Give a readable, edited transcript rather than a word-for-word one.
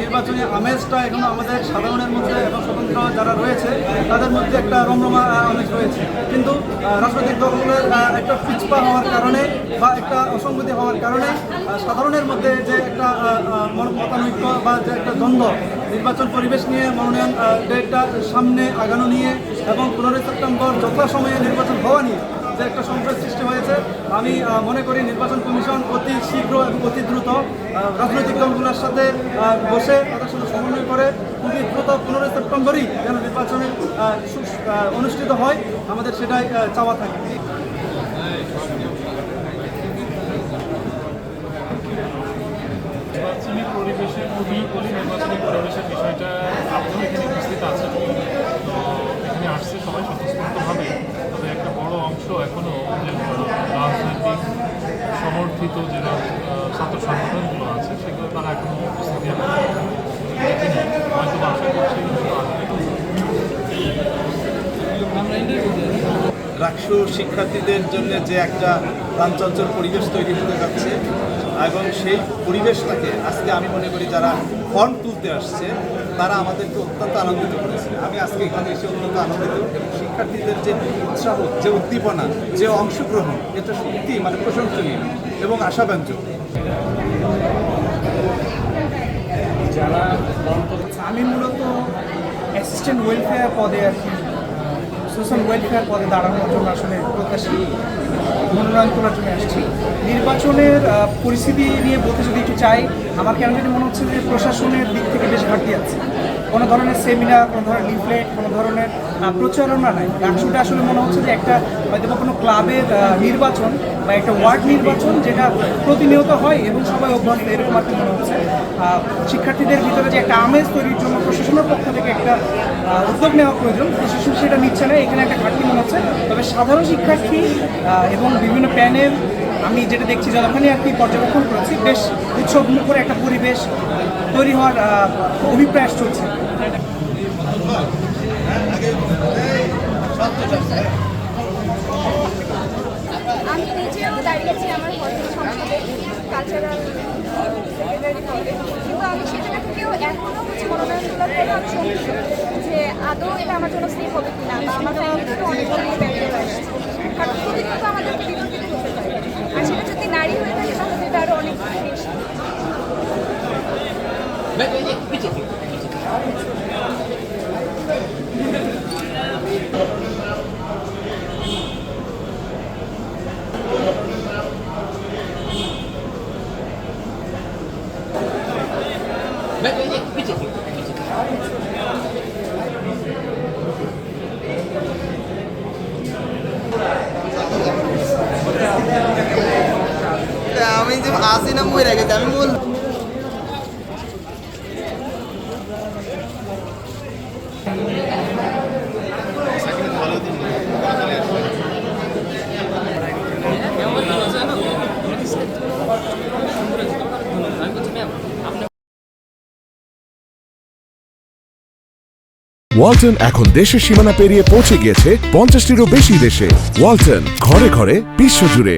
নির্বাচনী আমেজটা এখনো আমাদের সাধারণের মধ্যে এবং স্বতন্ত্র যারা রয়েছে তাদের মধ্যে একটা রমরমা আমেজ রয়েছে, কিন্তু রাজনৈতিক দলগুলোর একটা পিছপা হওয়ার কারণে বা একটা অসংগতি হওয়ার কারণে সাধারণের মধ্যে যে একটা মতানৈক্য বা যে একটা দ্বন্দ্ব নির্বাচন পরিবেশ নিয়ে মনোনয়ন ডেটটা সামনে আগানো নিয়ে এবং 15 সেপ্টেম্বর যথাসময়ে নির্বাচন হওয়া নিয়ে যে একটা সংকট সৃষ্টি হয়েছে, আমি মনে করি নির্বাচন কমিশন অতি শীঘ্র এবং অতি দ্রুত রাজনৈতিক দলগুলোর সাথে বসে তাদের সাথে সমন্বয় করে খুবই দ্রুত 15 সেপ্টেম্বরই যেন নির্বাচনে অনুষ্ঠিত হয়, আমাদের সেটাই চাওয়া থাকে। নির্বাচনী পরিবেশের নির্বাচনী পরিবেশের বিষয়টা আপনিও এখানে উপস্থিত আছেন, তো এখানে আসছে সবাই স্বতঃস্ফূর্তভাবে, তবে একটা বড় অংশ এখনও যে রাজনৈতিক সমর্থিত যে ছাত্র সংগঠনগুলো আছে সেগুলো তারা এখনও উপস্থিতি দেখিনি, হয়তো আশা করছি রাকসু শিক্ষার্থীদের জন্য যে একটা প্রাণচঞ্চল পরিবেশ তৈরি হতে যাচ্ছে এবং সেই পরিবেশটাকে আজকে আমি মনে করি যারা ফর্ম তুলতে আসছে তারা আমাদেরকে অত্যন্ত আনন্দিত করেছে। আমি আজকে এখানে এসে অত্যন্ত আনন্দিত এবং শিক্ষার্থীদের যে উৎসাহ, যে উদ্দীপনা, যে অংশগ্রহণ, এটা সত্যি মানে প্রশংসনীয় এবং আশাব্যঞ্জক। যারা আমি মূলত অ্যাসিস্ট্যান্ট ওয়েলফেয়ার পদে আর কি সোশ্যাল ওয়েলফেয়ার পদে দাঁড়ানোর জন্য আসলে প্রত্যাশী মনোনয়ন করার জন্য আসছি। নির্বাচনের পরিস্থিতি নিয়ে বলতে যদি একটু চাই, আমার কেন যদি মনে হচ্ছে যে প্রশাসনের দিক থেকে বেশ ঘাটতি আছে, কোনো ধরনের সেমিনার, কোনো ধরনের লিফলেট, কোনো ধরনের প্রচারণা নাই। রাকসুটা আসলে মনে হচ্ছে যে একটা হয়তো বা কোনো ক্লাবের নির্বাচন বা একটা ওয়ার্ড নির্বাচন যেটা প্রতিনিয়ত হয় এবং সবাই অভ্যস্ত, এরকম আর কি মনে হচ্ছে। শিক্ষার্থীদের ভিতরে যে একটা আমেজ তৈরির জন্য প্রশাসনের পক্ষ থেকে একটা উদ্যোগ নেওয়া প্রয়োজন, প্রশাসন সেটা নিচ্ছে না, এখানে একটা ঘাটতি মনে হচ্ছে। তবে সাধারণ শিক্ষার্থী এবং বিভিন্ন প্যানেল আমি যেটা দেখছি যতখানি আর কি পর্যবেক্ষণ করেছি, বেশ উৎসবমুখর একটা পরিবেশ তৈরি হওয়ার অভিপ্রায় চলছে। আমি নিজেও দাঁড়িয়েছি আমার কলেজ সংসদে কালচারাল সেক্রেটারি পদে, কিন্তু আমি সেটা থেকেও এখনও মনোনয়নগুলোর পরে আমি শঙ্কিত যে আদৌ এটা আমার জন্য সেফ হবে কিনা, বা আমার ফ্যামিলি থেকে অনেকগুলি ব্যারিয়ার আসছে, কারণ প্রতিনিয়ত আমাদেরকে বিরোধিত হতে পারে, আর সেটা যদি নারী হয়ে থাকে তাহলে এটা আরও অনেক বেশি। আমি যে আসি না মরে গেছে, আমি বল ওয়ালটন এখন দেশের সীমানা পেরিয়ে পৌঁছে গিয়েছে 50টিরও বেশি দেশে। ওয়ালটন, ঘরে ঘরে বিশ্বজুড়ে।